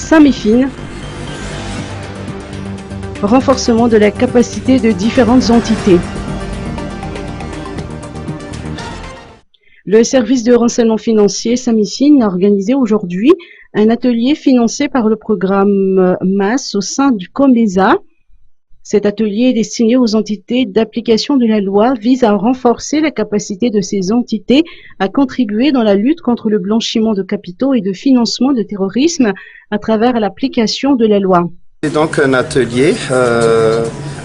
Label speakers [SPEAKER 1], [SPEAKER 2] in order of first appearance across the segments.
[SPEAKER 1] SAMIFIN, renforcement de la capacité de différentes entités. Le service de renseignement financier SAMIFIN a organisé aujourd'hui un atelier financé par le programme MAS au sein du COMESA. Cet atelier est destiné aux entités d'application de la loi, vise à renforcer la capacité de ces entités à contribuer dans la lutte contre le blanchiment de capitaux et de financement de terrorisme à travers l'application de la loi.
[SPEAKER 2] C'est donc un atelier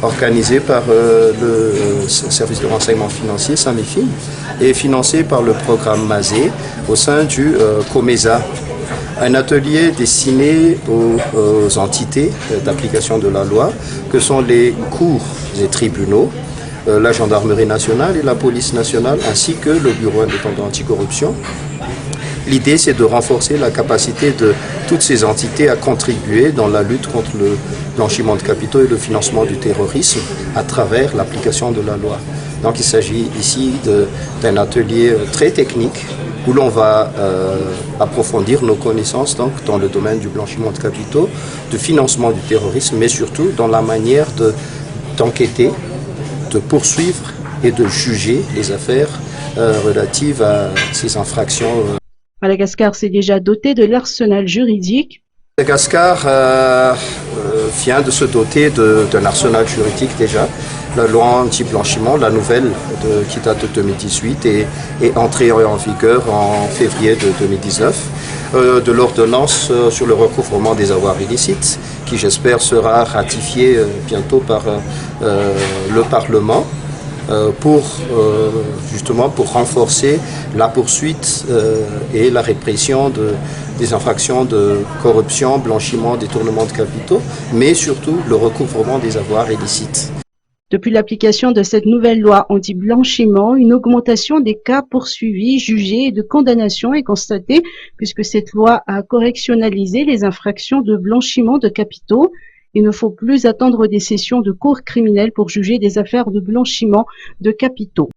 [SPEAKER 2] organisé par le service de renseignement financier SAMIFIN et financé par le programme MASE au sein du COMESA. Un atelier destiné aux entités d'application de la loi, que sont les cours et tribunaux, la gendarmerie nationale et la police nationale, ainsi que le bureau indépendant anticorruption. L'idée, c'est de renforcer la capacité de toutes ces entités à contribuer dans la lutte contre le blanchiment de capitaux et le financement du terrorisme à travers l'application de la loi. Donc il s'agit ici d'un atelier très technique où l'on va approfondir nos connaissances donc, dans le domaine du blanchiment de capitaux, du financement du terrorisme, mais surtout dans la manière d'enquêter, de poursuivre et de juger les affaires relatives à ces infractions.
[SPEAKER 1] Madagascar s'est déjà doté de l'arsenal juridique.
[SPEAKER 2] Madagascar vient de se doter d'un arsenal juridique déjà. La loi anti-blanchiment, la nouvelle qui date de 2018 est entrée en vigueur en février de 2019. De l'ordonnance sur le recouvrement des avoirs illicites qui j'espère sera ratifiée bientôt par le Parlement. Justement pour renforcer la poursuite et la répression des infractions de corruption, blanchiment, détournement de capitaux, mais surtout le recouvrement des avoirs illicites.
[SPEAKER 1] Depuis l'application de cette nouvelle loi anti-blanchiment, une augmentation des cas poursuivis, jugés et de condamnation est constatée puisque cette loi a correctionnalisé les infractions de blanchiment de capitaux. Il ne faut plus attendre des sessions de cours criminelles pour juger des affaires de blanchiment de capitaux.